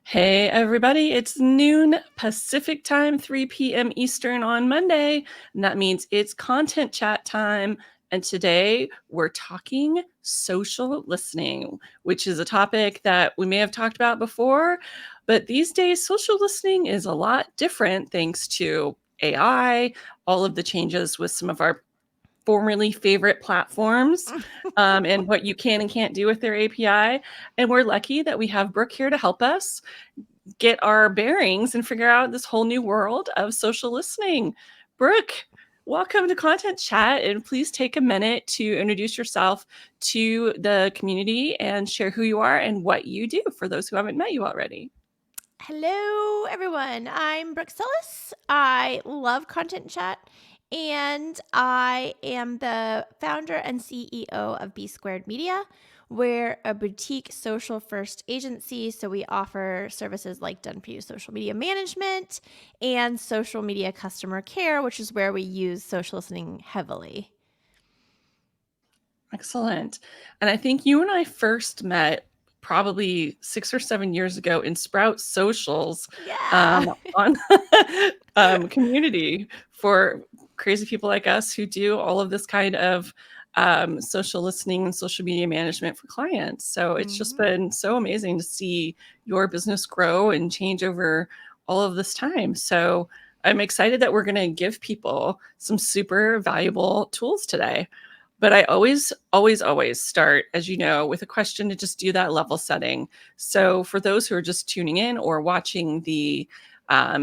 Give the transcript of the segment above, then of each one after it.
Hey, everybody, it's noon Pacific time, 3 p.m. Eastern on Monday. And that means it's content chat time. And today we're talking social listening, which is a topic that we may have talked about before. But these days, social listening is a lot different thanks to AI, all of the changes with some of our formerly favorite platforms, and what you can and can't do with their API. And we're lucky that we have Brooke here to help us get our bearings and figure out this whole new world of social listening. Brooke, welcome to Content Chat, and please take a minute to introduce yourself to the community and share who you are and what you do for those who haven't met you already. Hello, everyone. I'm Brooke Sellis. I love Content Chat, and I am the founder and CEO of B Squared Media. We're a boutique social first agency, so we offer services like done for you social media management and social media customer care, which is where we use social listening heavily. Excellent. And I think you and I first met probably 6 or 7 years ago in Sprout Socials, Yeah. on community for crazy people like us who do all of this kind of social listening and social media management for clients. So it's just Mhm. been so amazing to see your business grow and change over all of this time. So I'm excited that we're going to give people some super valuable tools today. But I always start, as you know, with a question to just do that level setting. So for those who are just tuning in or watching the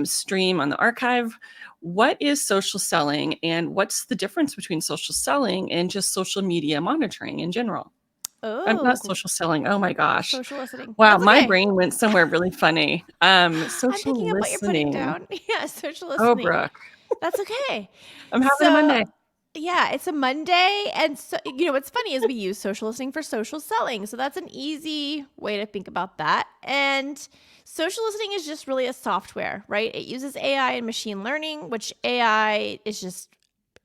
stream on the archive, what is social selling and what's the difference between social selling and just social media monitoring in general? I'm not Oh, social selling. Oh my gosh. social listening. Wow, That's my okay. brain went somewhere really funny. I'm Social picking up what you're putting listening. down. Yeah, social Oh, listening. Brooke, That's okay. I'm having a So, Monday. yeah, it's a Monday. And so, what's funny is we use social listening for social selling. So, that's an easy way to think about that. And social listening is just really a software, right? It uses AI and machine learning, which AI is just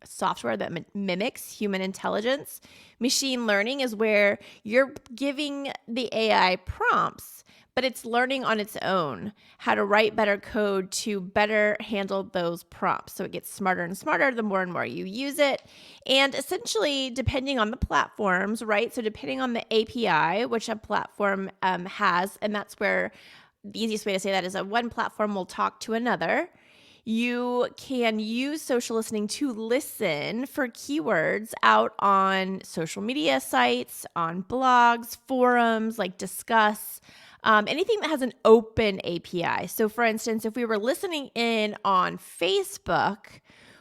software that mimics human intelligence. Machine learning is where you're giving the AI prompts, but it's learning on its own how to write better code to better handle those prompts. So it gets smarter and smarter the more and more you use it. And essentially, depending on the platforms, right? So depending on the API, which a platform has, and that's where the easiest way to say that is that one platform will talk to another. You can use social listening to listen for keywords out on social media sites, on blogs, forums, like Discuss, anything that has an open API. So, for instance, if we were listening in on Facebook,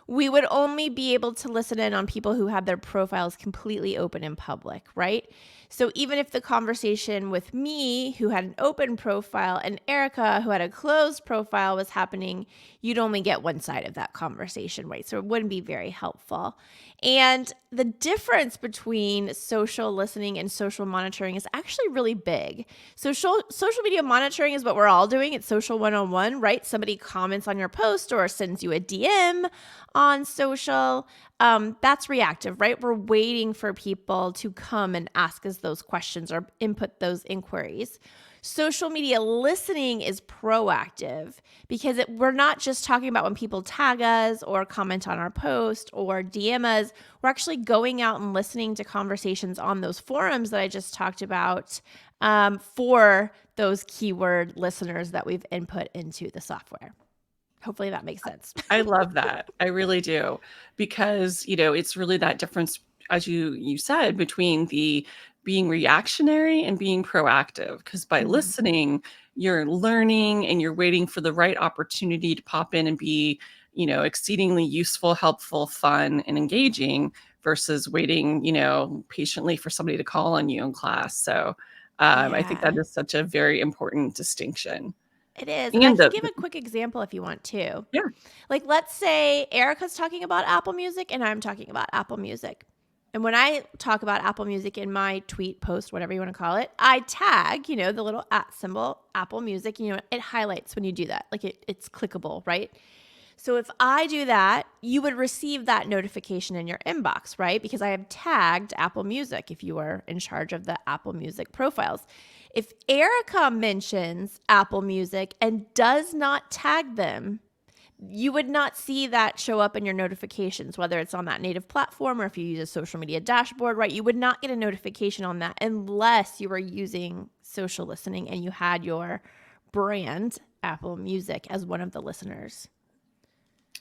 we would only be able to listen in on people who have their profiles completely open in public, right? So even if the conversation with me, who had an open profile, and Erika, who had a closed profile, was happening, you'd only get one side of that conversation, right? So it wouldn't be very helpful. And the difference between social listening and social monitoring is actually really big. Social media monitoring is what we're all doing. It's social 101, right? Somebody comments on your post or sends you a DM on social. That's reactive, right? We're waiting for people to come and ask us those questions or input those inquiries. Social media listening is proactive because we're not just talking about when people tag us or comment on our post or DM us. We're actually going out and listening to conversations on those forums that I just talked about for those keyword listeners that we've input into the software. Hopefully that makes sense. I love that. I really do. Because, it's really that difference, as you said, between the being reactionary and being proactive. Because by Mhm. listening, you're learning and you're waiting for the right opportunity to pop in and be, exceedingly useful, helpful, fun, and engaging versus waiting, patiently for somebody to call on you in class. So I think that Yeah, is such a very important distinction. it is. And I And can give a quick example if you want to. yeah. Like, let's say Erica's talking about Apple Music and I'm talking about Apple Music. And when I talk about Apple Music in my tweet, post, whatever you want to call it, I tag, the little at symbol, Apple Music. It highlights when you do that. Like it's clickable, right? So if I do that, you would receive that notification in your inbox, right? Because I have tagged Apple Music if you are in charge of the Apple Music profiles. If Erika mentions Apple Music and does not tag them, you would not see that show up in your notifications, whether it's on that native platform or if you use a social media dashboard, right? You would not get a notification on that unless you were using social listening and you had your brand, Apple Music, as one of the listeners.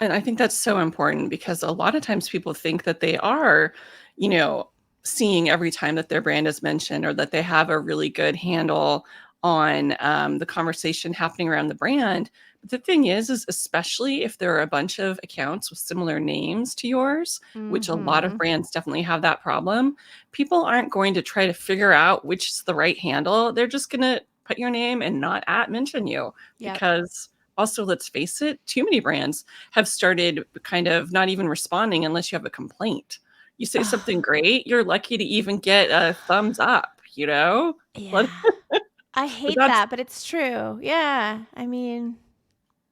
And I think that's so important because a lot of times people think that they are, you know, seeing every time that their brand is mentioned or that they have a really good handle on the conversation happening around the brand. But the thing is especially if there are a bunch of accounts with similar names to yours, which a lot of Mm-hmm. brands definitely have that problem, people aren't going to try to figure out which is the right handle. They're just going to put your name and not at mention you Yep. because also, let's face it, too many brands have started kind of not even responding unless you have a complaint. You say something great, you're lucky to even get a thumbs up, you know? But Yeah. I hate that's that, but it's true. Yeah. I mean,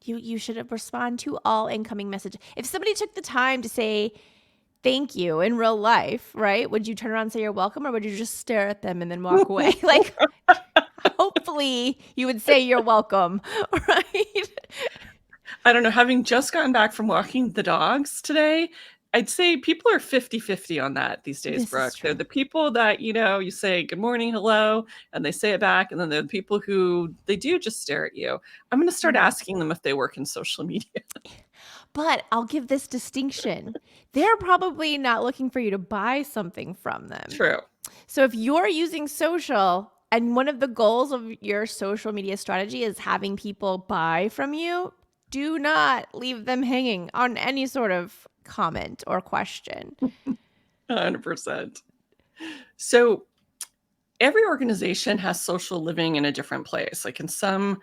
you should respond to all incoming messages. If somebody took the time to say thank you in real life, right? Would you turn around and say you're welcome or would you just stare at them and then walk away? Like, hopefully you would say you're welcome, right? I don't know, having just gotten back from walking the dogs today, I'd say people are 50-50 on that these days, This is Brooke. They're true. the people that, you say good morning, hello, and they say it back, and then they're the people who they do just stare at you. I'm going to start Mm. asking them if they work in social media. But I'll give this distinction. They're probably not looking for you to buy something from them. True. So if you're using social and one of the goals of your social media strategy is having people buy from you, do not leave them hanging on any sort of comment or question. 100%. So every organization has social living in a different place. Like in some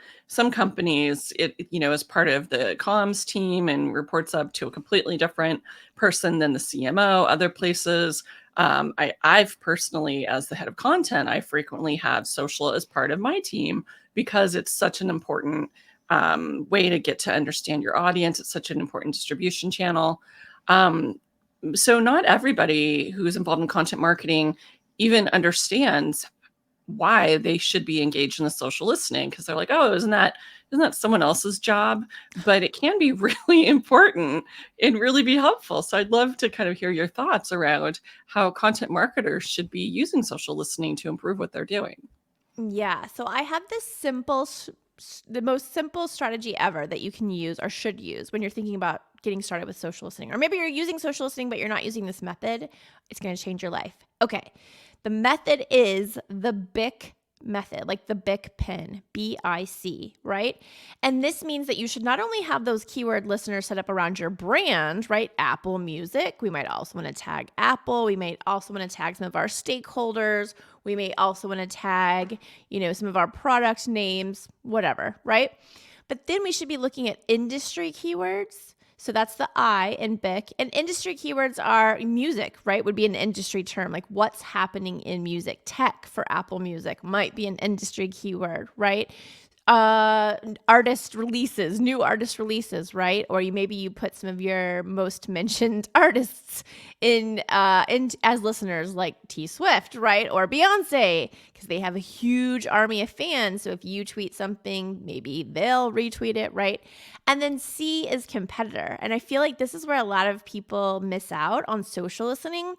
companies, it is part of the comms team and reports up to a completely different person than the CMO. Other places, I've personally, as the head of content, I frequently have social as part of my team because it's such an important way to get to understand your audience. It's such an important distribution channel. Um, so not everybody who's involved in content marketing even understands why they should be engaged in the social listening because they're like, oh, isn't that someone else's job? But it can be really important and really be helpful. So I'd love to kind of hear your thoughts around how content marketers should be using social listening to improve what they're doing. Yeah. So I have this the most simple strategy ever that you can use or should use when you're thinking about getting started with social listening. Or maybe you're using social listening, but you're not using this method. It's going to change your life. Okay. The method is the BIC method, like the BIC pin, BIC, right? And this means that you should not only have those keyword listeners set up around your brand, right? Apple Music. We might also want to tag Apple. We might also want to tag some of our stakeholders. We may also want to tag, some of our product names, whatever, right? But then we should be looking at industry keywords. So that's the I in BIC. And industry keywords are music, right? Would be an industry term, like what's happening in music. Tech for Apple Music might be an industry keyword, right? Artist releases, new artist releases, right? Or maybe you put some of your most mentioned artists in as listeners, like T Swift, right? Or Beyonce, because they have a huge army of fans. So if you tweet something, maybe they'll retweet it, right? And then C is competitor. And I feel like this is where a lot of people miss out on social listening.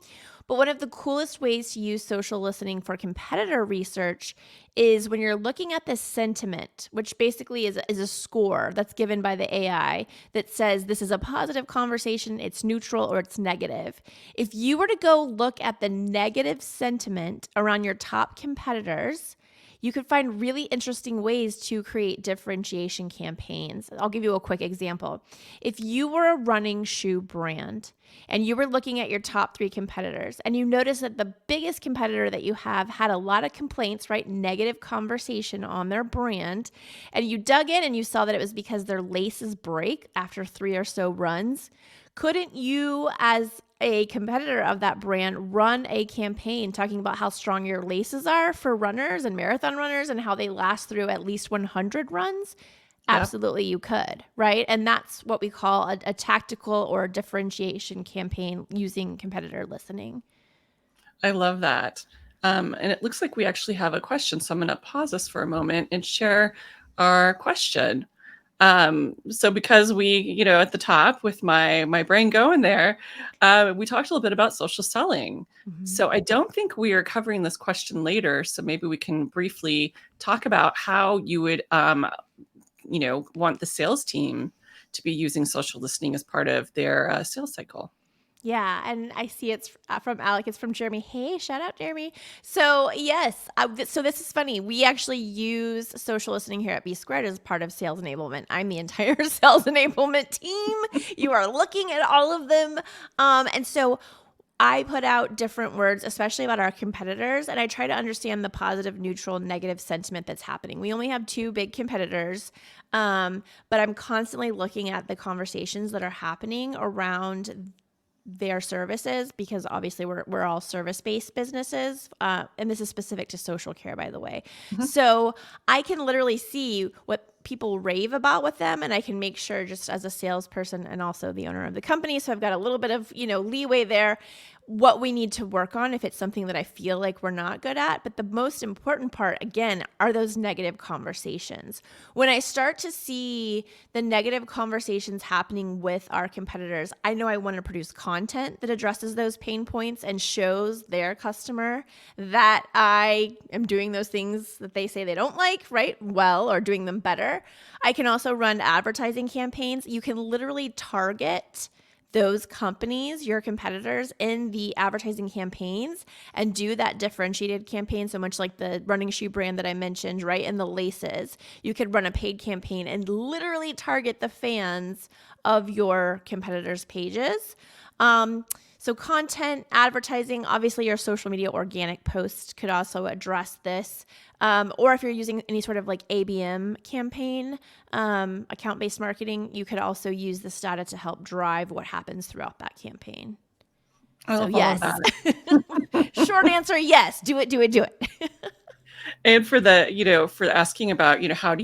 But one of the coolest ways to use social listening for competitor research is when you're looking at this sentiment, which basically is a score that's given by the AI that says this is a positive conversation, it's neutral, or it's negative. If you were to go look at the negative sentiment around your top competitors, you could find really interesting ways to create differentiation campaigns. I'll give you a quick example. If you were a running shoe brand and you were looking at your top 3 competitors and you notice that the biggest competitor that you have had a lot of complaints, right? Negative conversation on their brand, and you dug in and you saw that it was because their laces break after 3 or so runs, couldn't you, as a competitor of that brand, run a campaign talking about how strong your laces are for runners and marathon runners and how they last through at least 100 runs? Yep. Absolutely, you could, right? And that's what we call a tactical or differentiation campaign using competitor listening. I love that. And it looks like we actually have a question. So I'm going to pause this for a moment and share our question. So because we, at the top with my brain going there, we talked a little bit about social selling. So I don't think we are covering this question later. So maybe we can briefly talk about how you would, want the sales team to be using social listening as part of their sales cycle. Yeah, and I see it's from Alec. It's from Jeremy. Hey, shout out Jeremy. So yes, so this is funny. We actually use social listening here at B Squared as part of sales enablement. I'm the entire sales enablement team. You are looking at all of them, and so I put out different words, especially about our competitors, and I try to understand the positive, neutral, negative sentiment that's happening. We only have two big competitors, but I'm constantly looking at the conversations that are happening around their services, because obviously we're all service-based businesses, and this is specific to social care, by the way. Mhm. So I can literally see what people rave about with them, and I can make sure, just as a salesperson and also the owner of the company, so I've got a little bit of leeway there, what we need to work on if it's something that I feel like we're not good at. But the most important part, again, are those negative conversations. When I start to see the negative conversations happening with our competitors, I know I want to produce content that addresses those pain points and shows their customer that I am doing those things that they say they don't like, right? Well, or doing them better. I can also run advertising campaigns. You can literally target those companies, your competitors, in the advertising campaigns and do that differentiated campaign. So much like the running shoe brand that I mentioned, right? And the laces, you could run a paid campaign and literally target the fans of your competitors' pages. So content, advertising, obviously your social media organic posts could also address this. Or if you're using any sort of like ABM campaign, account-based marketing, you could also use this data to help drive what happens throughout that campaign. I So love all of yes. that. Short answer, yes. Do it, do it, do it. And for asking about, how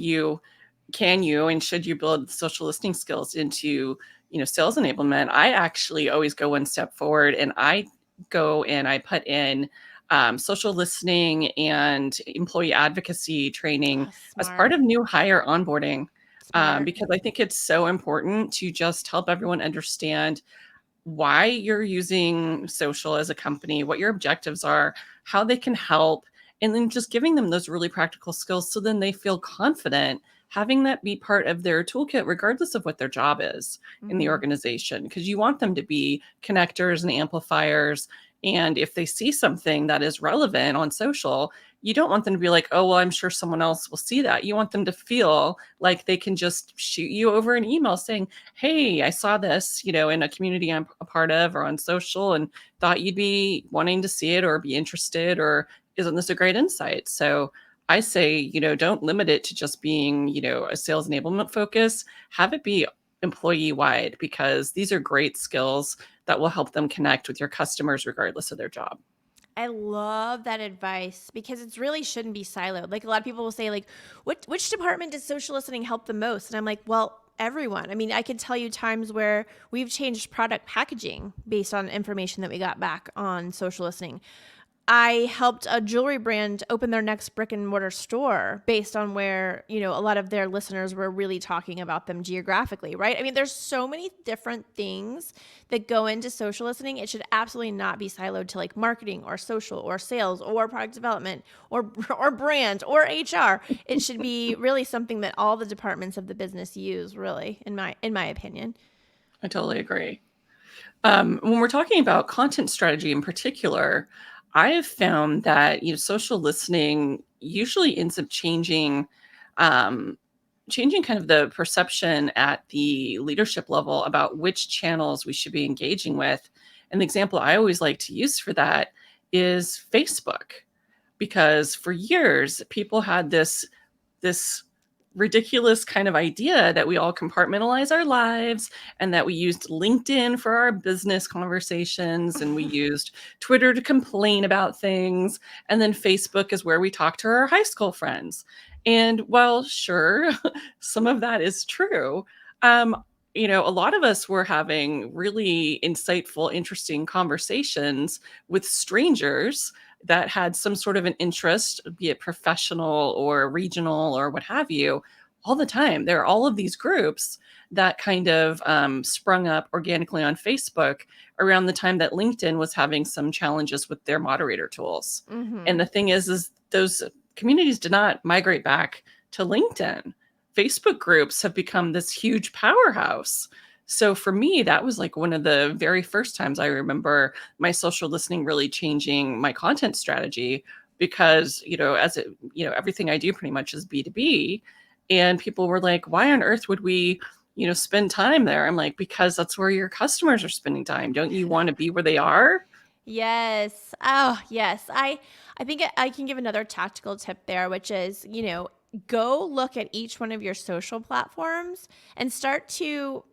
can you and should you build social listening skills into, sales enablement? I actually always go one step forward and I go and I put in social listening and employee advocacy training Oh, as part smart. of new hire onboarding. Smart. Because I think it's so important to just help everyone understand why you're using social as a company, what your objectives are, how they can help, and then just giving them those really practical skills so then they feel confident having that be part of their toolkit, regardless of what their job is in the Mm-hmm. organization, because you want them to be connectors and amplifiers. And if they see something that is relevant on social, you don't want them to be like, oh, well, I'm sure someone else will see that. You want them to feel like they can just shoot you over an email saying, hey, I saw this, in a community I'm a part of or on social and thought you'd be wanting to see it or be interested, or isn't this a great insight? So I say, don't limit it to just being, a sales enablement focus. Have it be employee wide, because these are great skills that will help them connect with your customers regardless of their job. I love that advice, because it really shouldn't be siloed. Like, a lot of people will say, like, which department does social listening help the most? And I'm like, well, everyone. I mean, I can tell you times where we've changed product packaging based on information that we got back on social listening. I helped a jewelry brand open their next brick and mortar store based on where, a lot of their listeners were really talking about them geographically, right? I mean, there's so many different things that go into social listening. It should absolutely not be siloed to like marketing or social or sales or product development or brand or HR. It should be really something that all the departments of the business use, really, in my opinion. I totally agree. When we're talking about content strategy in particular, I have found that social listening usually ends up um, changing kind of the perception at the leadership level about which channels we should be engaging with. And the example I always like to use for that is Facebook, because for years people had this ridiculous kind of idea that we all compartmentalize our lives and that we used LinkedIn for our business conversations and we used Twitter to complain about things, and then Facebook is where we talk to our high school friends. And while sure, some of that is true, um, a lot of us were having really insightful, interesting conversations with strangers that had some sort of an interest, be it professional or regional or what have you, all the time. There are all of these groups that kind of sprung up organically on Facebook around the time that LinkedIn was having some challenges with their moderator tools. And Mm-hmm. the thing is those communities did not migrate back to LinkedIn. Facebook groups have become this huge powerhouse. So for me, that was like one of the very first times I remember my social listening really changing my content strategy because, everything I do pretty much is B2B. And people were like, why on earth would we, spend time there? I'm like, because that's where your customers are spending time. Don't you want to be where they are? Yes. Oh, yes. I think I can give another tactical tip there, which is, go look at each one of your social platforms and start to,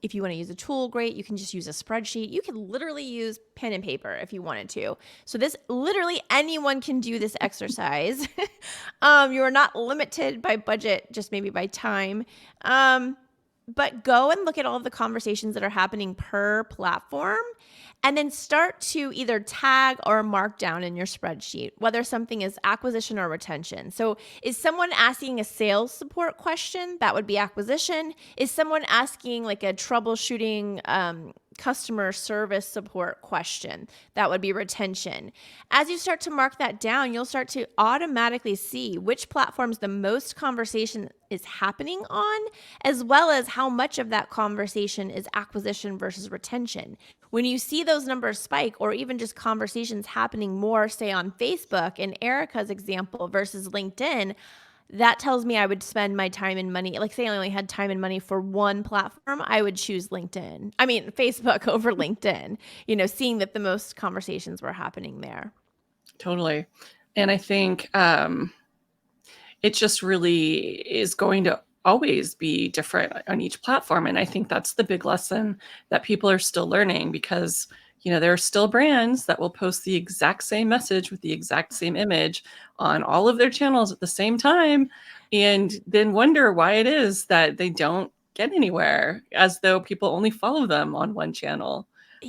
if you want to use a tool, great. You can just use a spreadsheet. You can literally use pen and paper if you wanted to. So this literally anyone can do this exercise. You are not limited by budget, just maybe by time. But go and look at all of the conversations that are happening per platform and then start to either tag or mark down in your spreadsheet whether something is acquisition or retention. So is someone asking a sales support question? That would be acquisition. Is someone asking like a troubleshooting customer service support question? That would be retention. As you start to mark that down, you'll start to automatically see which platforms the most conversation is happening on, as well as how much of that conversation is acquisition versus retention. When you see those numbers spike, or even just conversations happening more, say on Facebook in Erika's example versus LinkedIn, that tells me I would spend my time and money. Like, say I only had time and money for one platform, I would choose Facebook over LinkedIn, seeing that the most conversations were happening there. Totally. And I think it just really is going to always be different on each platform. And I think that's the big lesson that people are still learning because, there are still brands that will post the exact same message with the exact same image on all of their channels at the same time and then wonder why it is that they don't get anywhere as though people only follow them on one channel.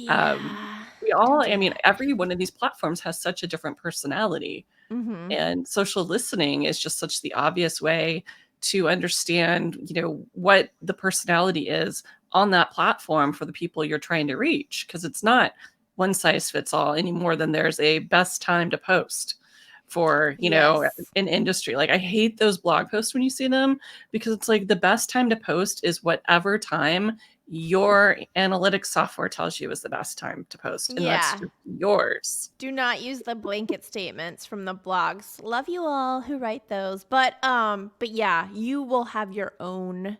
Um, Yeah, I don't do mean, that. every one of these platforms has such a different personality. Mm-hmm. And social listening is just such the obvious way to understand, what the personality is on that platform for the people you're trying to reach. Because it's not one size fits all any more than there's a best time to post for, Yes. an industry. Like I hate those blog posts when you see them because it's like the best time to post is whatever time your analytics software tells you is the best time to post. And that's Yeah. just yours. Do not use the blanket statements from the blogs. Love you all who write those. But yeah, you will have your own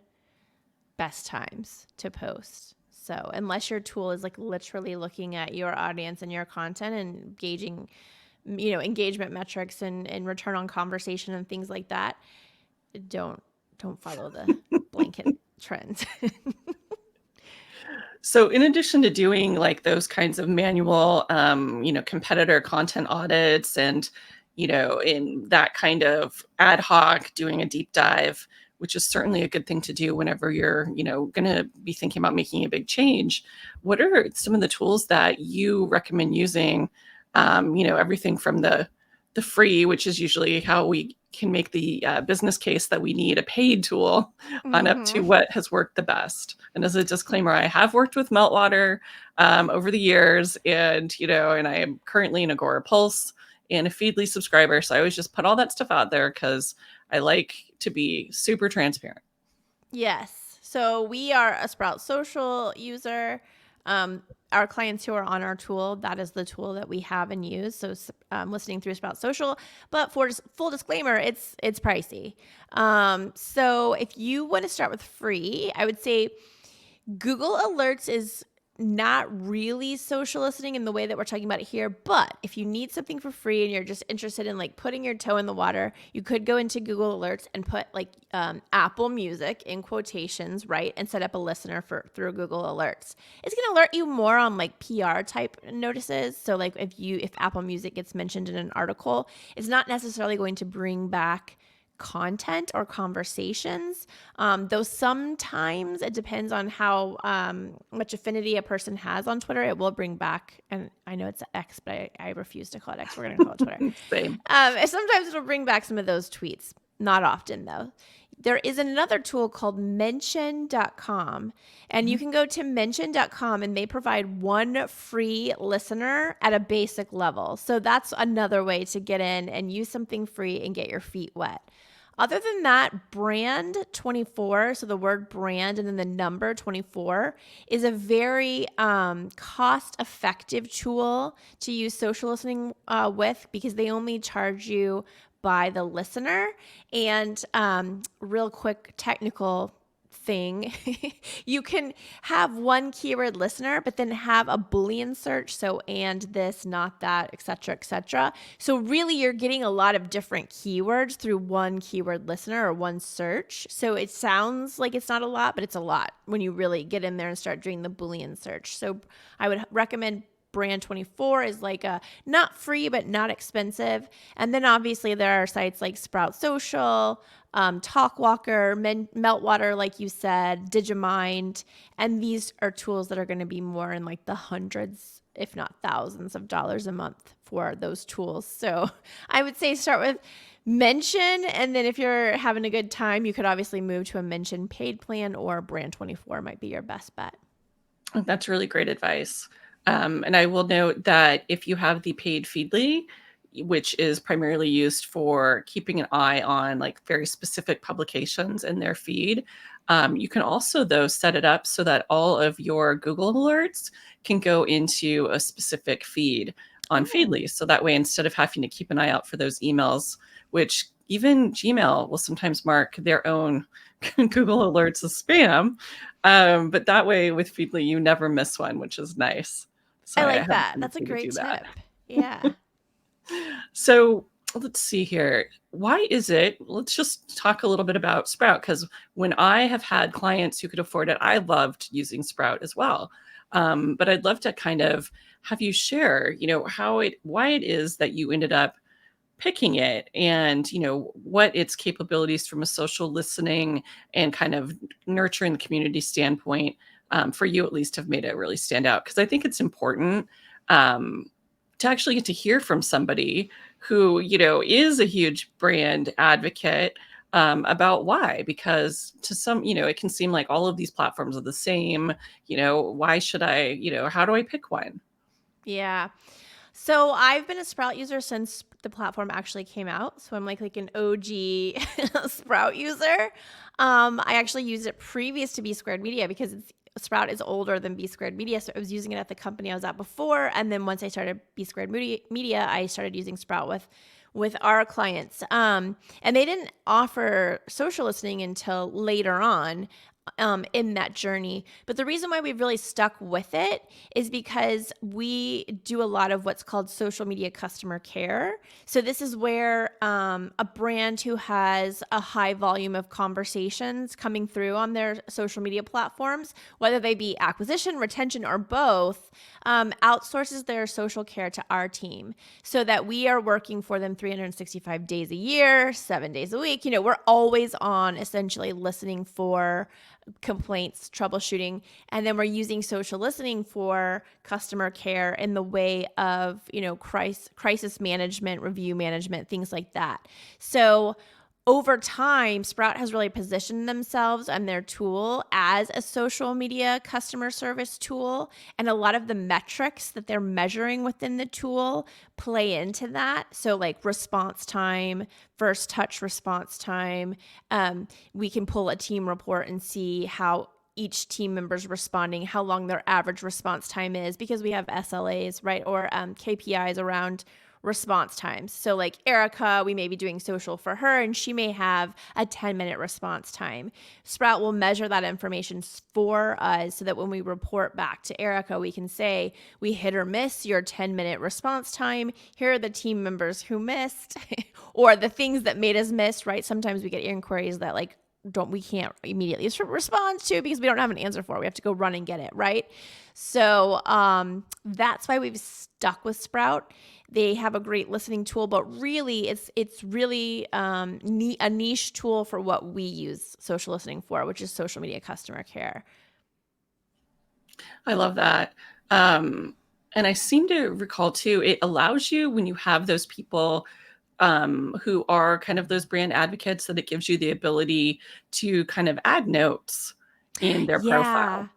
best times to post. So, unless your tool is like literally looking at your audience and your content and gauging, engagement metrics and return on conversation and things like that, don't follow the blanket trends. So in addition to doing like those kinds of manual, competitor content audits and, in that kind of ad hoc doing a deep dive, which is certainly a good thing to do whenever you're, going to be thinking about making a big change. What are some of the tools that you recommend using? Everything from the free, which is usually how we can make the business case that we need a paid tool on up to Mm-hmm. what has worked the best. And as a disclaimer, I have worked with Meltwater over the years, and and I am currently an Agora Pulse and a Feedly subscriber. So I always just put all that stuff out there because I like to be super transparent. Yes. So we are a Sprout Social user. Our clients who are on our tool, that is the tool that we have and use. So listening through Sprout Social, but for full disclaimer, it's pricey. So if you want to start with free, I would say Google Alerts is not really social listening in the way that we're talking about it here, but if you need something for free and you're just interested in like putting your toe in the water, you could go into Google Alerts and put like Apple Music in quotations, right, and set up a listener through Google Alerts. It's going to alert you more on like PR type notices. So like if Apple Music gets mentioned in an article, it's not necessarily going to bring back content or conversations. Though sometimes it depends on how much affinity a person has on Twitter. It will bring back, and I know it's X, but I refuse to call it X. We're going to call it Twitter. Same. Sometimes it'll bring back some of those tweets. Not often, though. There is another tool called mention.com, and you can go to mention.com, and they provide one free listener at a basic level. So that's another way to get in and use something free and get your feet wet. Other than that, brand 24, so the word brand and then the number 24, is a very cost-effective tool to use social listening with, because they only charge you by the listener. And real quick technical thing, you can have one keyword listener, but then have a Boolean search. So, and this, not that, et cetera, et cetera. So really you're getting a lot of different keywords through one keyword listener or one search. So it sounds like it's not a lot, but it's a lot when you really get in there and start doing the Boolean search. So I would recommend Brand 24 is like a not free, but not expensive. And then obviously there are sites like Sprout Social, Talkwalker, Meltwater, like you said, Digimind. And these are tools that are going to be more in like the hundreds, if not thousands of dollars a month for those tools. So I would say start with Mention. And then if you're having a good time, you could obviously move to a Mention paid plan, or Brand 24 might be your best bet. That's really great advice. And I will note that if you have the paid Feedly, which is primarily used for keeping an eye on like very specific publications in their feed, you can also, though, set it up so that all of your Google alerts can go into a specific feed on Feedly. So that way, instead of having to keep an eye out for those emails, which even Gmail will sometimes mark their own Google alerts as spam. But that way with Feedly, you never miss one, which is nice. So I I like have a that. That's a tendency to great do that. tip. Yeah. So let's see here. Why is it? Let's just talk a little bit about Sprout, because when I have had clients who could afford it, I loved using Sprout as well. But I'd love to kind of have you share, why it is that you ended up picking it, and what its capabilities from a social listening and kind of nurturing the community standpoint, for you at least, have made it really stand out. Because I think it's important to actually get to hear from somebody who is a huge brand advocate, about why. Because to some, it can seem like all of these platforms are the same. Why should I, how do I pick one? Yeah. So I've been a Sprout user since the platform actually came out. So I'm like an OG Sprout user. I actually used it previous to B Squared Media, because Sprout is older than B Squared Media. So I was using it at the company I was at before. And then once I started B Squared Media, I started using Sprout with our clients. And they didn't offer social listening until later on in that journey. But the reason why we've really stuck with it is because we do a lot of what's called social media customer care. So this is where a brand who has a high volume of conversations coming through on their social media platforms, whether they be acquisition, retention, or both, outsources their social care to our team, so that we are working for them 365 days a year, 7 days a week. We're always on, essentially listening for complaints, troubleshooting, and then we're using social listening for customer care in the way of, crisis management, review management, things like that. So over time, Sprout has really positioned themselves and their tool as a social media customer service tool. And a lot of the metrics that they're measuring within the tool play into that. So like response time, first touch response time. We can pull a team report and see how each team member's responding, how long their average response time is, because we have SLAs, right? Or KPIs around response times. So like Erika, we may be doing social for her, and she may have a 10-minute response time. Sprout will measure that information for us, so that when we report back to Erika, we can say, we hit or miss your 10-minute response time. Here are the team members who missed or the things that made us miss, right? Sometimes we get inquiries that we can't immediately respond to because we don't have an answer for it. We have to go run and get it, right? So that's why we've stuck with Sprout. They have a great listening tool, but really it's really a niche tool for what we use social listening for, which is social media customer care. I love that. Um, and I seem to recall too, it allows you when you have those people who are kind of those brand advocates, that it gives you the ability to kind of add notes in their profile. Yeah.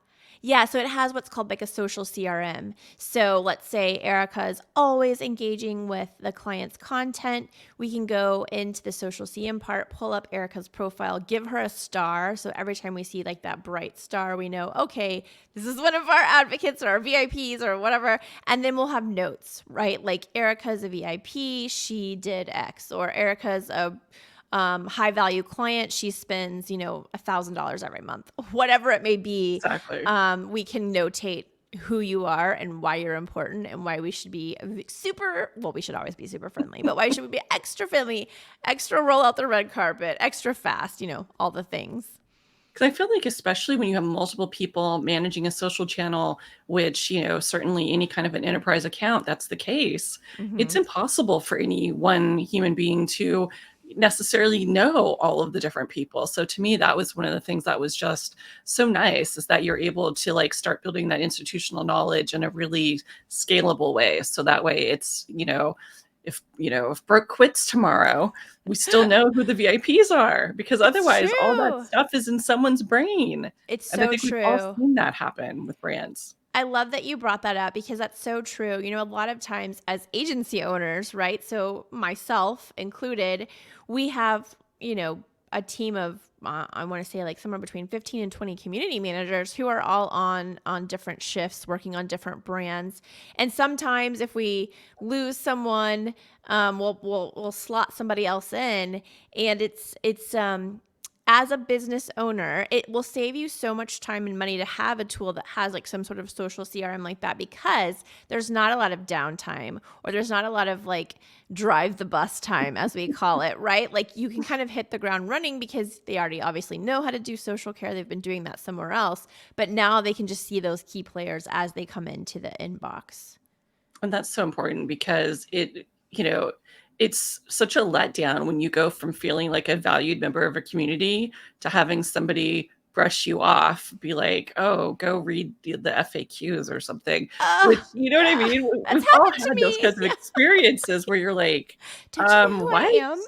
Yeah, so it has what's called like a social CRM. So let's say Erica is always engaging with the client's content. We can go into the social CM part, pull up Erica's profile, give her a star. So every time we see like that bright star, we know, okay, this is one of our advocates or our VIPs or whatever. And then we'll have notes, right? Like Erica's a VIP, she did X, or Erica's a high value client, she spends, $1,000 every month, whatever it may be. Exactly. We can notate who you are and why you're important and why we should be we should always be super friendly, but why should we be extra friendly, extra roll out the red carpet, extra fast, all the things. Because I feel like, especially when you have multiple people managing a social channel, which, certainly any kind of an enterprise account, that's the case, it's Mm-hmm. impossible for any one human being to necessarily know all of the different people. So to me, that was one of the things that was just so nice, is that you're able to like start building that institutional knowledge in a really scalable way. So that way it's, if Brooke quits tomorrow, we still know who the VIPs are, because It's otherwise all that true. stuff is in someone's brain. It's And I so think we've all true. seen that happen with brands. I love that you brought that up because that's so true. A lot of times as agency owners, right? So myself included, we have, a team of I want to say like somewhere between 15 and 20 community managers who are all on different shifts working on different brands. And sometimes if we lose someone, we'll slot somebody else in, and it's as a business owner, it will save you so much time and money to have a tool that has like some sort of social CRM like that, because there's not a lot of downtime, or there's not a lot of like drive the bus time, as we call it, right? Like you can kind of hit the ground running because they already obviously know how to do social care. They've been doing that somewhere else, but now they can just see those key players as they come into the inbox. And that's so important, because it's such a letdown when you go from feeling like a valued member of a community to having somebody brush you off, be like, oh, go read the FAQs or something, which, Oh, you know what I yeah, mean? that's We've all happened to had those me. kinds of Yeah. experiences where you're like, Don't you know who what? I am?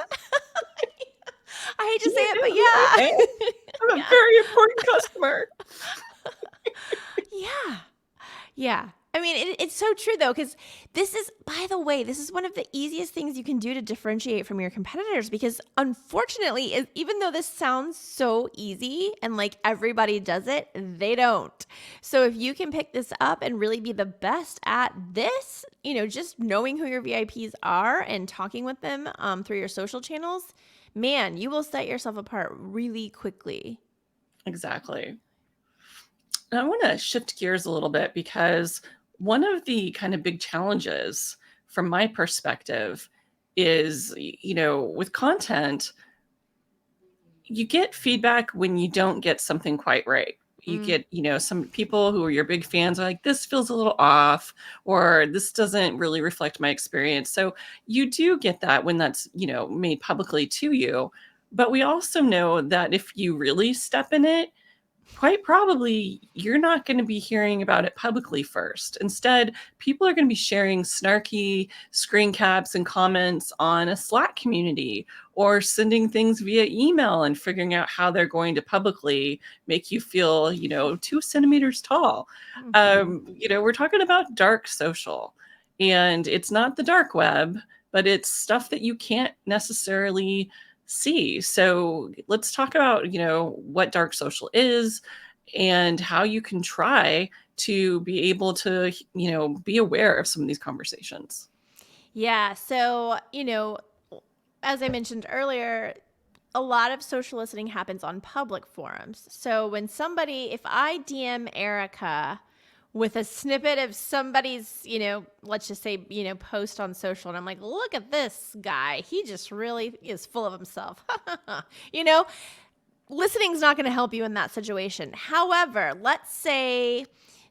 I hate Do to say you it, know but who I am? yeah. I'm a Yeah. very important customer. Yeah. Yeah. I mean, it's so true though, because by the way, this is one of the easiest things you can do to differentiate from your competitors, because unfortunately, even though this sounds so easy and like everybody does it, they don't. So if you can pick this up and really be the best at this, just knowing who your VIPs are and talking with them through your social channels, man, you will set yourself apart really quickly. Exactly. I want to shift gears a little bit, because one of the kind of big challenges from my perspective is, with content, you get feedback when you don't get something quite right. You Mm. get, some people who are your big fans are like, this feels a little off, or this doesn't really reflect my experience. So you do get that when that's, made publicly to you. But we also know that if you really step in it, quite probably you're not going to be hearing about it publicly first. Instead, people are going to be sharing snarky screen caps and comments on a Slack community, or sending things via email and figuring out how they're going to publicly make you feel, 2 centimeters tall. Mm-hmm. We're talking about dark social, and it's not the dark web, but it's stuff that you can't necessarily see. So let's talk about, what dark social is, and how you can try to be able to, be aware of some of these conversations. Yeah. So, as I mentioned earlier, a lot of social listening happens on public forums. So if I DM Erica with a snippet of somebody's, let's just say, post on social, and I'm like, look at this guy. He just really is full of himself. you know, Listening's not going to help you in that situation. However, let's say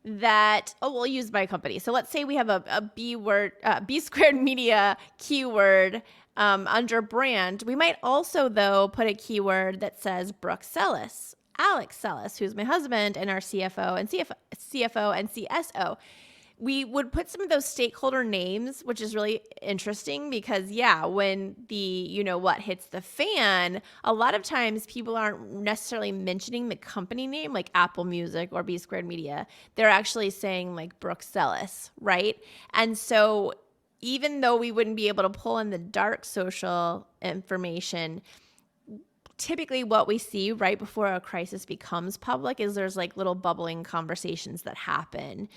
that, we'll use by company. So let's say we have a B word, B squared media keyword under brand. We might also, though, put a keyword that says Brooke Sellis, Alex Sellis, who's my husband, and our CFO and CSO. We would put some of those stakeholder names, which is really interesting because, yeah, when the what hits the fan, a lot of times people aren't necessarily mentioning the company name like Apple Music or B Squared Media. They're actually saying like Brooke Sellis, right? And so even though we wouldn't be able to pull in the dark social information, typically what we see right before a crisis becomes public is there's like little bubbling conversations that happen,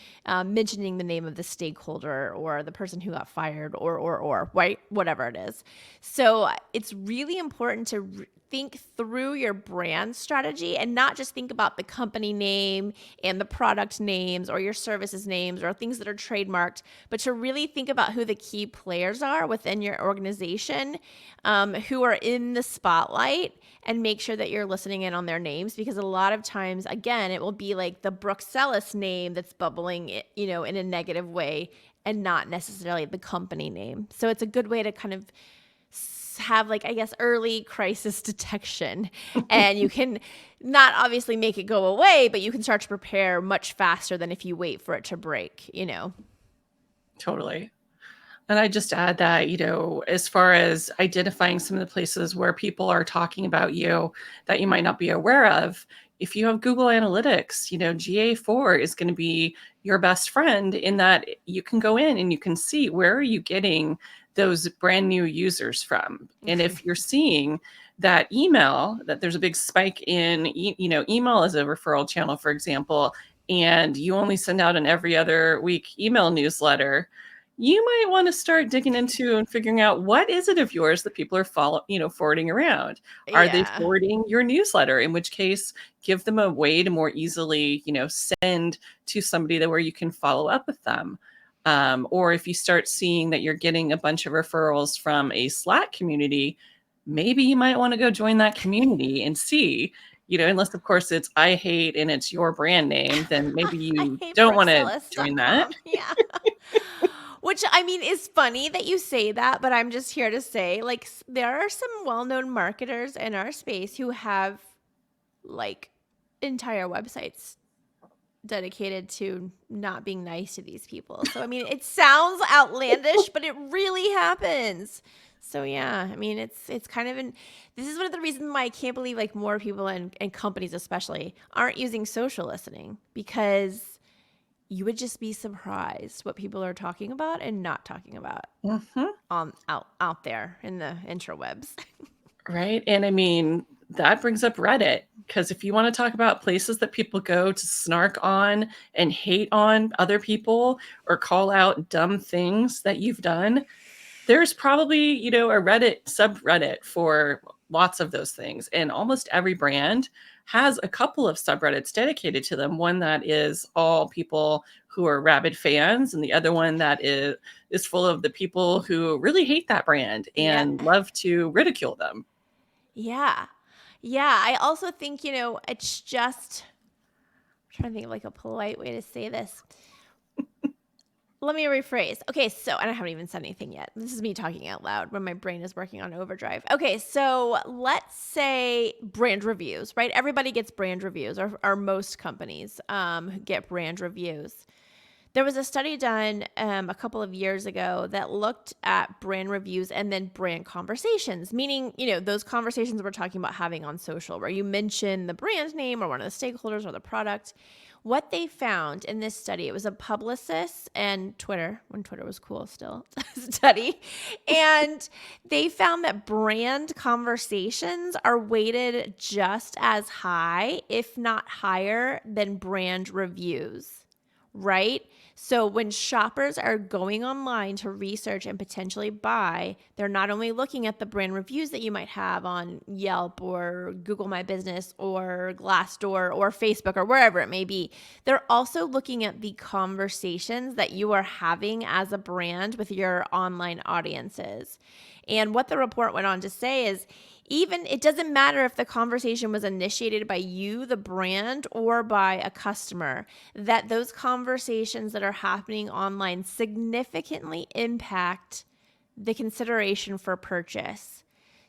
mentioning the name of the stakeholder or the person who got fired or right, whatever it is. So it's really important to think through your brand strategy and not just think about the company name and the product names or your services names or things that are trademarked, but to really think about who the key players are within your organization, who are in the spotlight, and make sure that you're listening in on their names, because a lot of times, again, it will be like the Brooke Sellis name that's bubbling, in a negative way and not necessarily the company name. So it's a good way to kind of have like, I guess, early crisis detection, and you can not obviously make it go away, but you can start to prepare much faster than if you wait for it to break, Totally. And I just add that, as far as identifying some of the places where people are talking about you that you might not be aware of, if you have Google Analytics, GA4 is going to be your best friend in that you can go in and you can see where are you getting those brand new users from. And if you're seeing that there's a big spike in, email as a referral channel, for example, and you only send out an every other week email newsletter, you might want to start digging into and figuring out what is it of yours that people are forwarding around. Are they Yeah. forwarding your newsletter? In which case, give them a way to more easily, send to somebody where you can follow up with them. Or if you start seeing that you're getting a bunch of referrals from a Slack community, maybe you might want to go join that community and see. Unless of course it's I hate and it's your brand name, then maybe I you hate don't want to join that. brooksellis.com. Yeah. Which, I mean, is funny that you say that, but I'm just here to say, like, there are some well-known marketers in our space who have, like, entire websites dedicated to not being nice to these people. So, I mean, it sounds outlandish, but it really happens. So, yeah, I mean, it's kind of this is one of the reasons why I can't believe, like, more people and companies especially aren't using social listening, because you would just be surprised what people are talking about and not talking about out there in the interwebs. Right. And I mean, that brings up Reddit, because if you want to talk about places that people go to snark on and hate on other people or call out dumb things that you've done, there's probably, a Reddit subreddit for lots of those things. And almost every brand has a couple of subreddits dedicated to them. One that is all people who are rabid fans, and the other one that is full of the people who really hate that brand Yeah. and love to ridicule them. Yeah. Yeah. I also think, it's just, I'm trying to think of like a polite way to say this. Let me rephrase. Okay, so, and I haven't even said anything yet. This is me talking out loud when my brain is working on overdrive. Okay, so let's say brand reviews, right? Everybody gets brand reviews, or most companies get brand reviews. There was a study done a couple of years ago that looked at brand reviews and then brand conversations, meaning, those conversations we're talking about having on social where you mention the brand name or one of the stakeholders or the product. What they found in this study, it was a Publicis and Twitter, when Twitter was cool still, study. And they found that brand conversations are weighted just as high, if not higher, than brand reviews, right? So when shoppers are going online to research and potentially buy, they're not only looking at the brand reviews that you might have on Yelp or Google My Business or Glassdoor or Facebook or wherever it may be. They're also looking at the conversations that you are having as a brand with your online audiences. And what the report went on to say is, even it doesn't matter if the conversation was initiated by you, the brand, or by a customer, that those conversations that are happening online significantly impact the consideration for purchase.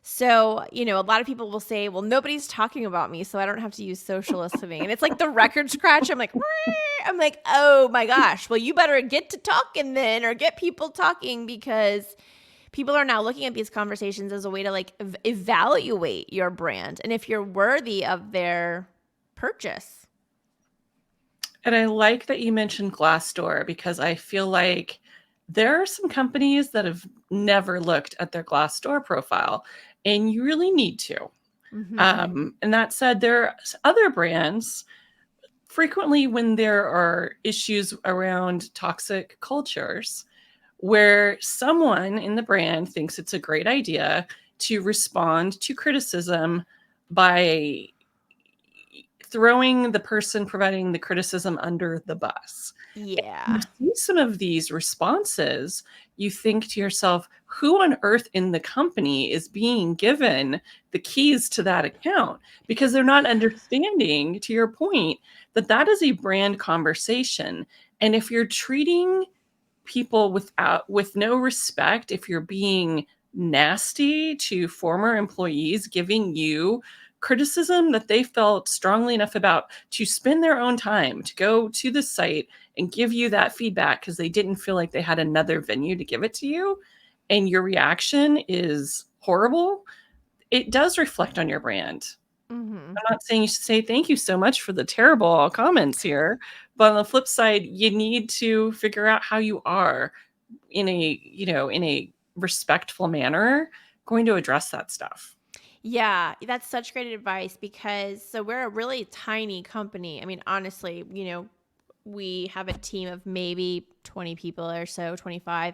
So, a lot of people will say, well, nobody's talking about me, so I don't have to use social listening. And it's like the record scratch. I'm like, oh my gosh, well, you better get to talking then, or get people talking, because people are now looking at these conversations as a way to like evaluate your brand and if you're worthy of their purchase. And I like that you mentioned Glassdoor, because I feel like there are some companies that have never looked at their Glassdoor profile, and you really need to. And that said, there are other brands, frequently when there are issues around toxic cultures, where someone in the brand thinks it's a great idea to respond to criticism by throwing the person providing the criticism under the bus. You Yeah. see some of these responses, you think to yourself, who on earth in the company is being given the keys to that account? Because they're not understanding, to your point, that that is a brand conversation. And if you're treating people with no respect, if you're being nasty to former employees, giving you criticism that they felt strongly enough about to spend their own time to go to the site and give you that feedback because they didn't feel like they had another venue to give it to you, and your reaction is horrible, it does reflect on your brand. Mm-hmm. I'm not saying you should say thank you so much for the terrible comments here, but on the flip side, you need to figure out how you are in a respectful manner going to address that stuff. Yeah, that's such great advice, because so we're a really tiny company. I mean, honestly, we have a team of maybe 20 people or so, 25.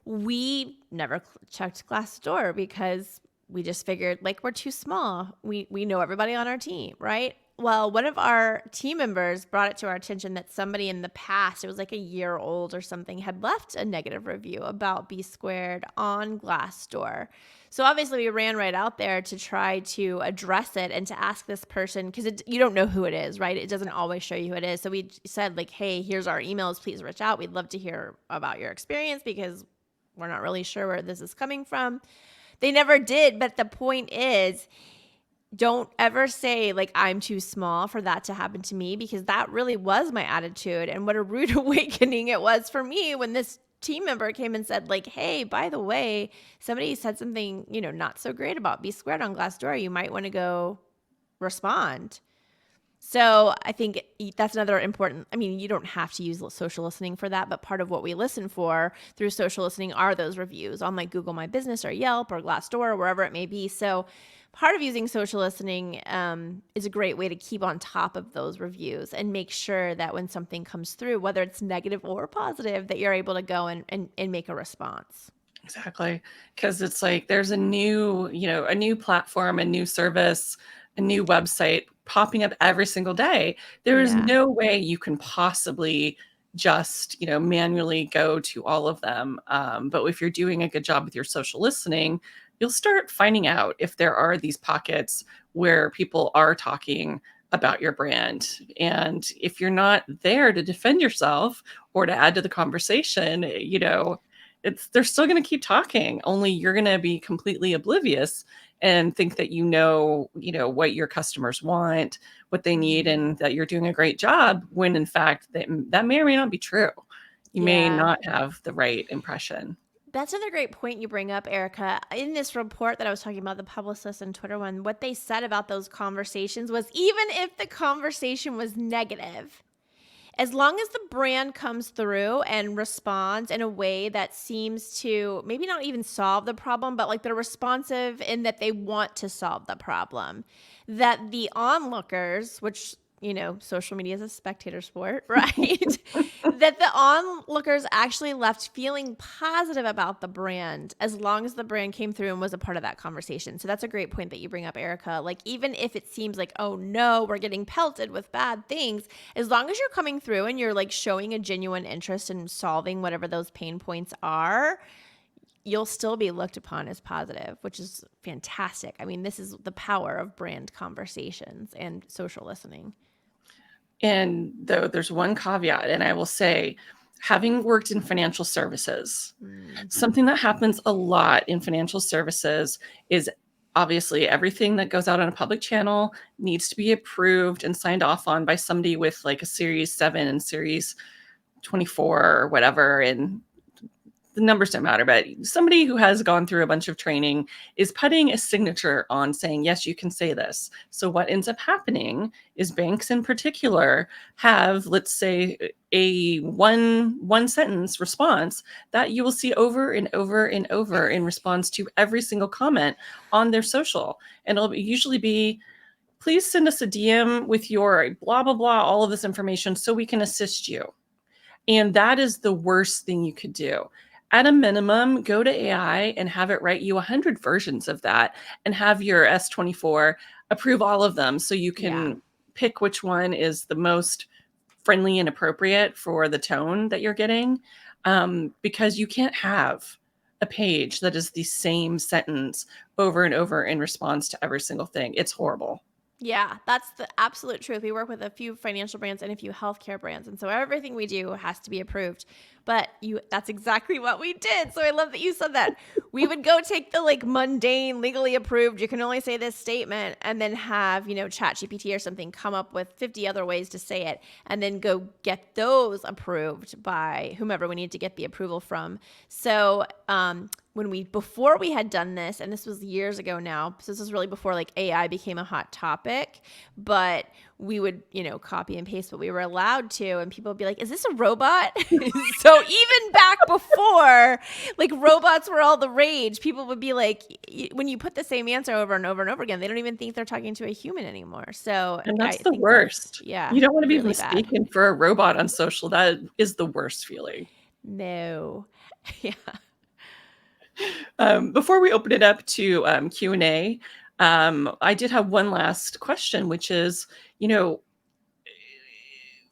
We never checked Glassdoor because we just figured like we're too small. We know everybody on our team, right? Well, one of our team members brought it to our attention that somebody in the past, it was like a year old or something, had left a negative review about B Squared on Glassdoor. So obviously we ran right out there to try to address it and to ask this person, because you don't know who it is, right? It doesn't always show you who it is. So we said like, hey, here's our emails. Please reach out. We'd love to hear about your experience because we're not really sure where this is coming from. They never did. But the point is, don't ever say like I'm too small for that to happen to me, because that really was my attitude. And what a rude awakening it was for me when this team member came and said like, hey, by the way, somebody said something, not so great about B Squared on Glassdoor. You might want to go respond. So I think that's another important, you don't have to use social listening for that, but part of what we listen for through social listening are those reviews on like Google My Business or Yelp or Glassdoor or wherever it may be. So part of using social listening is a great way to keep on top of those reviews and make sure that when something comes through, whether it's negative or positive, that you're able to go and make a response. Exactly. Because it's like there's a new platform, a new service, a new website popping up every single day. There is Yeah. no way you can possibly just, manually go to all of them. But if you're doing a good job with your social listening, you'll start finding out if there are these pockets where people are talking about your brand. And if you're not there to defend yourself or to add to the conversation, they're still going to keep talking, only you're going to be completely oblivious and think that what your customers want, what they need, and that you're doing a great job, when in fact that may or may not be true. You may Yeah. not have the right impression. That's another great point you bring up, Erika. In this report that I was talking about, the Publicist and Twitter one, what they said about those conversations was, even if the conversation was negative, as long as the brand comes through and responds in a way that seems to maybe not even solve the problem, but like they're responsive in that they want to solve the problem, that the onlookers, which, social media is a spectator sport, right? That the onlookers actually left feeling positive about the brand as long as the brand came through and was a part of that conversation. So that's a great point that you bring up, Erika. Like, even if it seems like, oh no, we're getting pelted with bad things, as long as you're coming through and you're like showing a genuine interest in solving whatever those pain points are, you'll still be looked upon as positive, which is fantastic. I mean, this is the power of brand conversations and social listening. And though there's one caveat, and I will say, having worked in financial services, something that happens a lot in financial services is obviously everything that goes out on a public channel needs to be approved and signed off on by somebody with like a Series 7 and Series 24 or whatever. And the numbers don't matter, but somebody who has gone through a bunch of training is putting a signature on saying, yes, you can say this. So what ends up happening is banks in particular have, let's say, a one sentence response that you will see over and over and over in response to every single comment on their social. And it'll usually be, please send us a DM with your blah, blah, blah, all of this information so we can assist you. And that is the worst thing you could do. At a minimum, go to AI and have it write you 100 versions of that and have your S24 approve all of them so you can pick which one is the most friendly and appropriate for the tone that you're getting. Because you can't have a page that is the same sentence over and over in response to every single thing. It's horrible. Yeah, that's the absolute truth. We work with a few financial brands and a few healthcare brands. And so everything we do has to be approved. But that's exactly what we did. So I love that you said that. We would go take the like mundane, legally approved, you can only say this statement, and then have, ChatGPT or something come up with 50 other ways to say it, and then go get those approved by whomever we need to get the approval from. So, before we had done this, and this was years ago now, so this was really before like AI became a hot topic, but we would, copy and paste what we were allowed to, and people would be like, is this a robot? So even back before like robots were all the rage, people would be like, when you put the same answer over and over and over again, they don't even think they're talking to a human anymore. So And that's I the think worst. yeah, You don't want to be really mistaken bad. for a robot on social. That is the worst feeling. No. Yeah. Before we open it up to Q&A, I did have one last question, which is,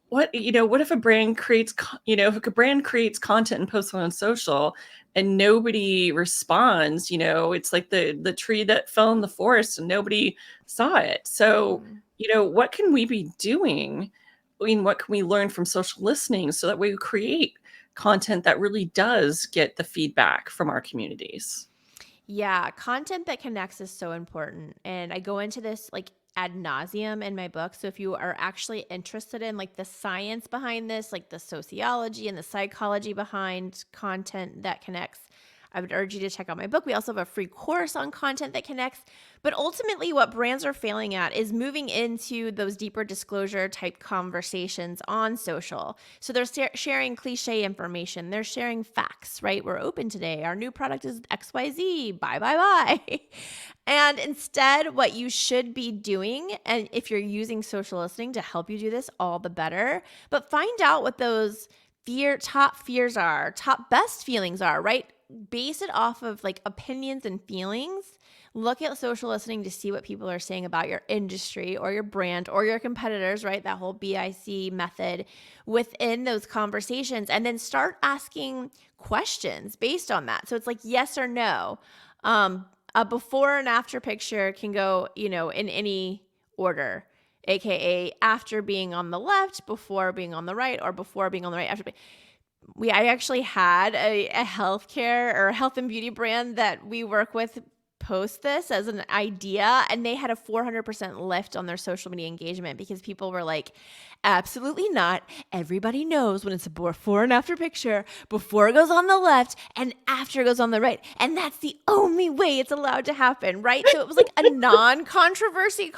what if a brand creates, if a brand creates content and posts it on social and nobody responds, it's like the tree that fell in the forest and nobody saw it. So, what can we be doing? I mean, what can we learn from social listening so that we create content that really does get the feedback from our communities? Yeah, content that connects is so important. And I go into this like ad nauseum in my book. So if you are actually interested in like the science behind this, like the sociology and the psychology behind content that connects, I would urge you to check out my book. We also have a free course on content that connects. But ultimately, what brands are failing at is moving into those deeper disclosure type conversations on social. So they're sharing cliche information. They're sharing facts, right? We're open today. Our new product is XYZ. Bye, bye, bye. And instead, what you should be doing, and if you're using social listening to help you do this, all the better, but find out what those top fears are, top best feelings are, right? Base it off of like opinions and feelings. Look at social listening to see what people are saying about your industry or your brand or your competitors, right? That whole BIC method within those conversations, and then start asking questions based on that. So it's like yes or no. A before and after picture can go, in any order, aka after being on the left, before being on the right, or before being on the right, after I actually had a healthcare or health and beauty brand that we work with post this as an idea, and they had a 400% lift on their social media engagement because people were like, absolutely not. Everybody knows when it's a before and after picture, before it goes on the left and after it goes on the right. And that's the only way it's allowed to happen, right? So it was like a non-controversy,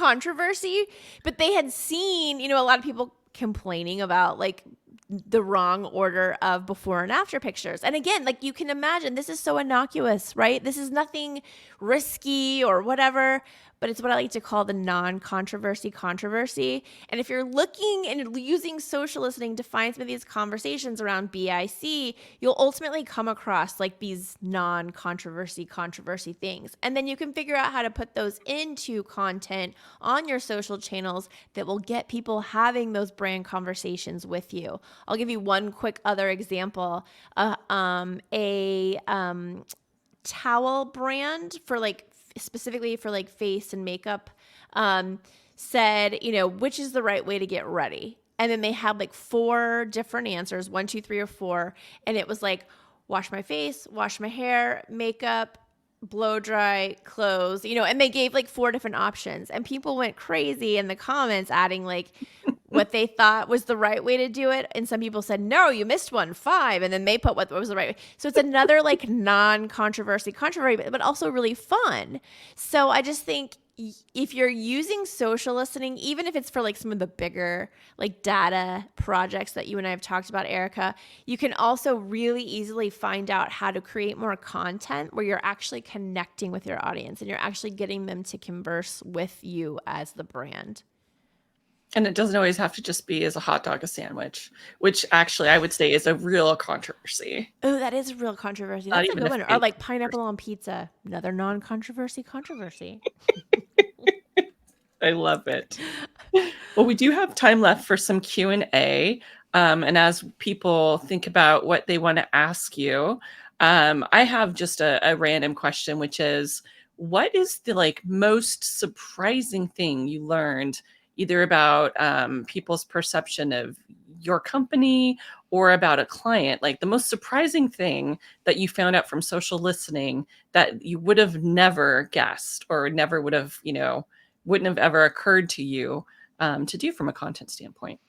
but they had seen, a lot of people complaining about like the wrong order of before and after pictures. And again, like you can imagine, this is so innocuous, right? This is nothing risky or whatever, but it's what I like to call the non-controversy controversy. And if you're looking and using social listening to find some of these conversations around BIC, you'll ultimately come across like these non-controversy controversy things. And then you can figure out how to put those into content on your social channels that will get people having those brand conversations with you. I'll give you one quick other example. towel brand for like specifically for like face and makeup said, which is the right way to get ready. And then they had like 4 different answers, 1, 2, 3, or 4. And it was like, wash my face, wash my hair, makeup, blow dry, clothes, and they gave like 4 different options. And people went crazy in the comments adding like what they thought was the right way to do it. And some people said, no, you missed one, 5. And then they put what was the right way. So it's another like non-controversy, but also really fun. So I just think if you're using social listening, even if it's for like some of the bigger like data projects that you and I have talked about, Erika, you can also really easily find out how to create more content where you're actually connecting with your audience and you're actually getting them to converse with you as the brand. And it doesn't always have to just be as a hot dog, a sandwich, which actually I would say is a real controversy. Oh, that is a real controversy. Not That's a even good a one. Or fake like pineapple on pizza. Another non-controversy controversy. I love it. Well, we do have time left for some Q&A. And as people think about what they want to ask you, I have just a random question, which is, what is the like most surprising thing you learned either about people's perception of your company or about a client? Like the most surprising thing that you found out from social listening that you would have never guessed or never would have, wouldn't have ever occurred to you to do from a content standpoint?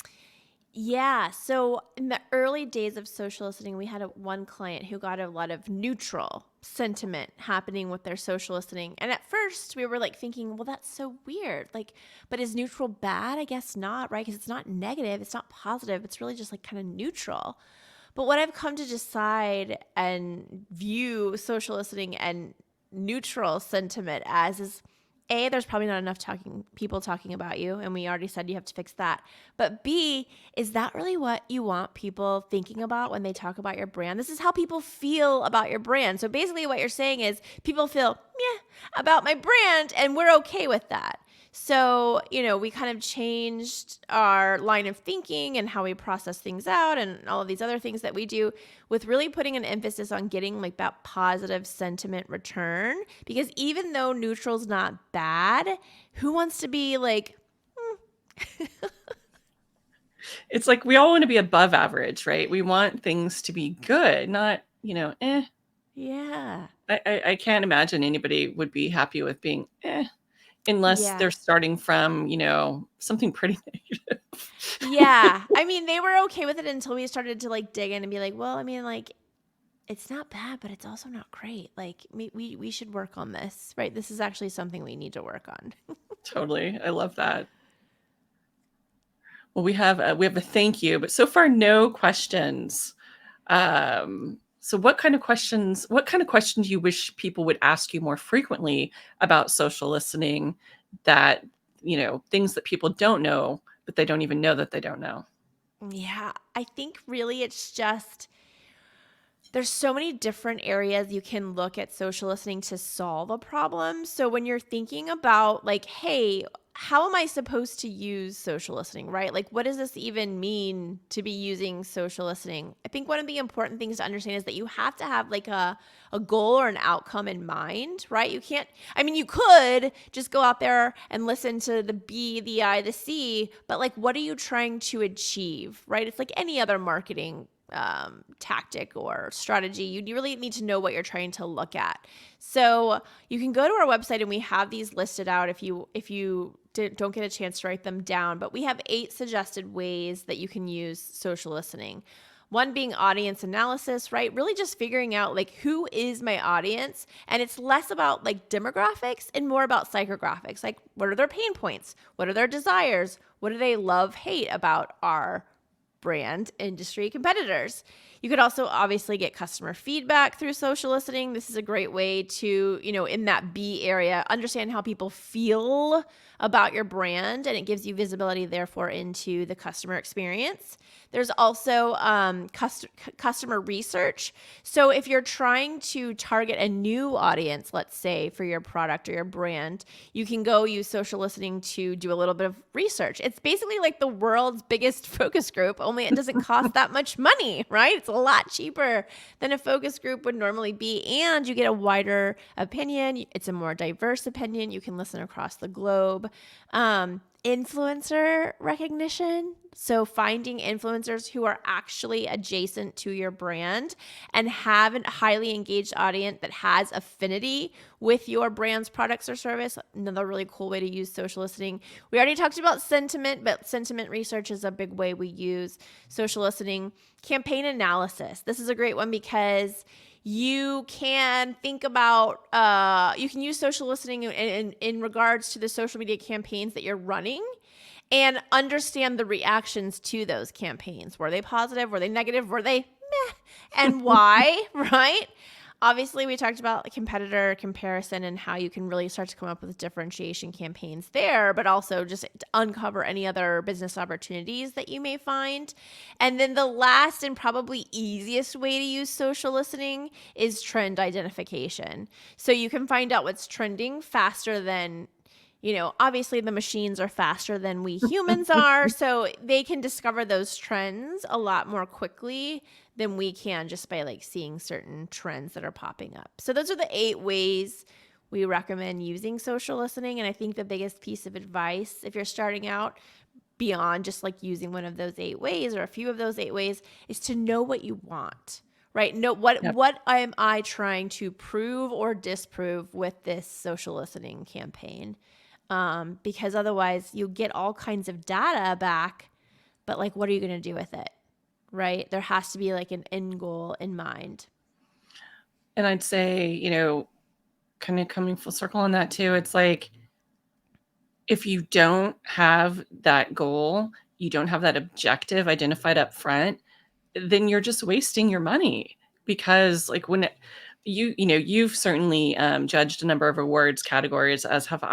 Yeah. So in the early days of social listening, we had one client who got a lot of neutral sentiment happening with their social listening. And at first we were like thinking, well, that's so weird. Like, but is neutral bad? I guess not, right? Because it's not negative. It's not positive. It's really just like kind of neutral. But what I've come to decide and view social listening and neutral sentiment as is, A, there's probably not enough people talking about you, and we already said you have to fix that. But B, is that really what you want people thinking about when they talk about your brand? This is how people feel about your brand. So basically what you're saying is people feel meh about my brand, and we're okay with that. So, we kind of changed our line of thinking and how we process things out and all of these other things that we do with really putting an emphasis on getting like that positive sentiment return. Because even though neutral's not bad, who wants to be like, It's like we all want to be above average, right? We want things to be good, not, eh. Yeah. I can't imagine anybody would be happy with being eh, unless Yeah. they're starting from, something pretty negative. Yeah. I mean, they were okay with it until we started to like dig in and be like, well, I mean, like, it's not bad, but it's also not great. Like we should work on this, right? This is actually something we need to work on. Totally. I love that. Well, we have a thank you, but so far no questions. So what kind of questions do you wish people would ask you more frequently about social listening, that, things that people don't know, but they don't even know that they don't know? Yeah. I think really it's just there's so many different areas you can look at social listening to solve a problem. So when you're thinking about like, hey, how am I supposed to use social listening, right? Like, what does this even mean to be using social listening? I think one of the important things to understand is that you have to have like a goal or an outcome in mind, right? You can't, I mean, you could just go out there and listen to the B, the I, the C, but like, what are you trying to achieve, right? It's like any other marketing tactic or strategy. You really need to know what you're trying to look at. So you can go to our website and we have these listed out if you don't get a chance to write them down, but we have 8 suggested ways that you can use social listening. One being audience analysis, right? Really just figuring out like who is my audience, and it's less about like demographics and more about psychographics. Like what are their pain points? What are their desires? What do they love, hate about our brand, industry, competitors? You could also obviously get customer feedback through social listening. This is a great way to, in that B area, understand how people feel about your brand, and it gives you visibility, therefore, into the customer experience. There's also customer research. So if you're trying to target a new audience, let's say for your product or your brand, you can go use social listening to do a little bit of research. It's basically like the world's biggest focus group, only it doesn't cost that much money, right? It's lot cheaper than a focus group would normally be. And you get a wider opinion. It's a more diverse opinion. You can listen across the globe. Influencer recognition. So finding influencers who are actually adjacent to your brand and have a highly engaged audience that has affinity with your brand's products or service. Another really cool way to use social listening. We already talked about sentiment, but sentiment research is a big way we use social listening. Campaign analysis. This is a great one because you can think about, you can use social listening in regards to the social media campaigns that you're running and understand the reactions to those campaigns. Were they positive? Were they negative? Were they meh? And why, right? Obviously, we talked about competitor comparison and how you can really start to come up with differentiation campaigns there, but also just to uncover any other business opportunities that you may find. And then the last and probably easiest way to use social listening is trend identification. So you can find out what's trending faster than, obviously the machines are faster than we humans are, so they can discover those trends a lot more quickly than we can just by seeing certain trends that are popping up. So those are the 8 ways we recommend using social listening. And I think the biggest piece of advice, if you're starting out, beyond just using one of those 8 ways or a few of those 8 ways, is to know what you want. Right? Know what am I trying to prove or disprove with this social listening campaign? Because otherwise you get all kinds of data back, but what are you going to do with it? Right? There has to be an end goal in mind. And I'd say, kind of coming full circle on that too, it's if you don't have that goal, you don't have that objective identified up front, then you're just wasting your money. Because when you've certainly judged a number of awards categories, as have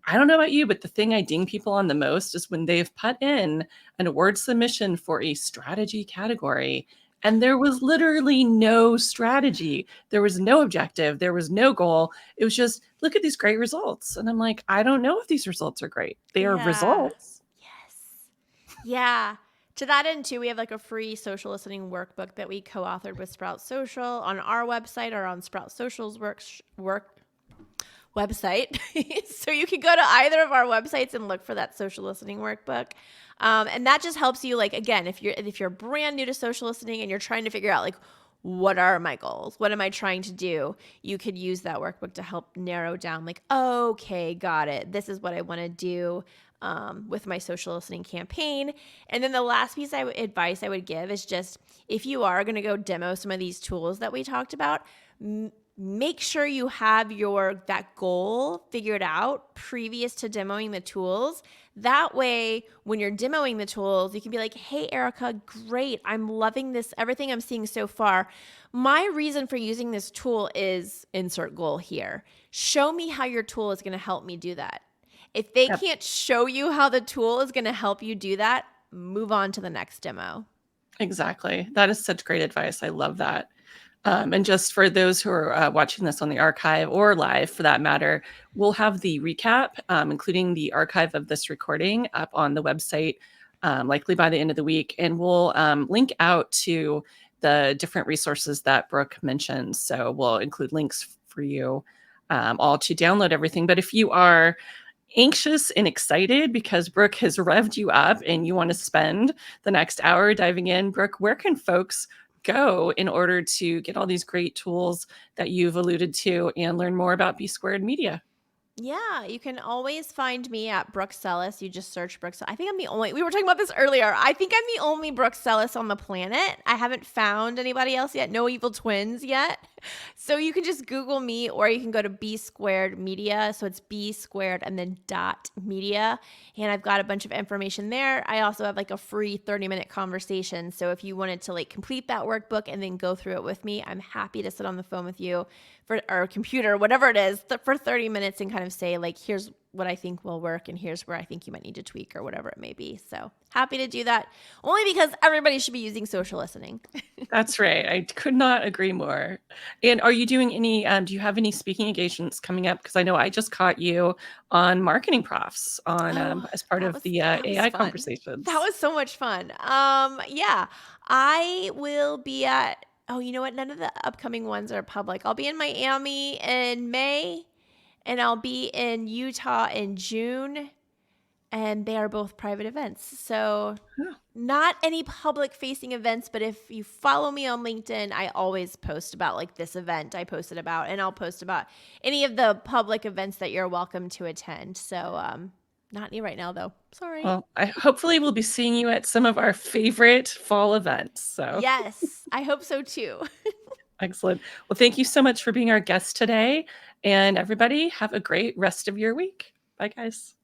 I don't know about you, but the thing I ding people on the most is when they've put in an award submission for a strategy category and there was literally no strategy. There was no objective. There was no goal. It was just, look at these great results. And I'm like, I don't know if these results are great. They are results. Yes. Yeah. To that end, too, we have a free social listening workbook that we co-authored with Sprout Social on our website or on Sprout Social's website. So you can go to either of our websites and look for that social listening workbook. And that just helps you, again, if you're brand new to social listening and you're trying to figure out what are my goals? What am I trying to do? You could use that workbook to help narrow down okay, got it. This is what I want to do with my social listening campaign. And then the last piece of advice I would give is just, if you are going to go demo some of these tools that we talked about, make sure you have that goal figured out previous to demoing the tools. That way, when you're demoing the tools, you can be like, hey, Erika, great. I'm loving this, everything I'm seeing so far. My reason for using this tool is insert goal here. Show me how your tool is going to help me do that. If they can't show you how the tool is going to help you do that, move on to the next demo. Exactly. That is such great advice. I love that. And just for those who are watching this on the archive or live for that matter, we'll have the recap, including the archive of this recording up on the website, likely by the end of the week. And we'll link out to the different resources that Brooke mentioned. So we'll include links for you all to download everything. But if you are anxious and excited because Brooke has revved you up and you want to spend the next hour diving in, Brooke, where can folks go in order to get all these great tools that you've alluded to and learn more about B Squared Media? Yeah, you can always find me at Brooke Sellis. You just search Brooke Sellis. I think I'm the only, we were talking about this earlier. I think I'm the only Brooke Sellis on the planet. I haven't found anybody else yet. No evil twins yet. So you can just Google me, or you can go to B Squared Media. So it's B Squared and then .media. And I've got a bunch of information there. I also have a free 30-minute conversation. So if you wanted to complete that workbook and then go through it with me, I'm happy to sit on the phone with you for our computer, whatever it is, for 30 minutes and kind of say, like, here's what I think will work and here's where I think you might need to tweak or whatever it may be. So happy to do that, only because everybody should be using social listening. That's right. I could not agree more. And are you doing any, do you have any speaking engagements coming up? Because I know I just caught you on marketing profs on as part of the that was AI fun. That conversations. was so much fun. Yeah, I will be at, oh, you know what? None of the upcoming ones are public. I'll be in Miami in May and I'll be in Utah in June, and they are both private events. So Oh, not any public facing events, but if you follow me on LinkedIn, I always post about like this event I posted about, and I'll post about any of the public events that you're welcome to attend. So not any right now though. Sorry. well, I hopefully we'll be seeing you at some of our favorite fall events. So Yes, I hope so too. excellent. Well, thank you so much for being our guest today. And everybody, have a great rest of your week. Bye, guys.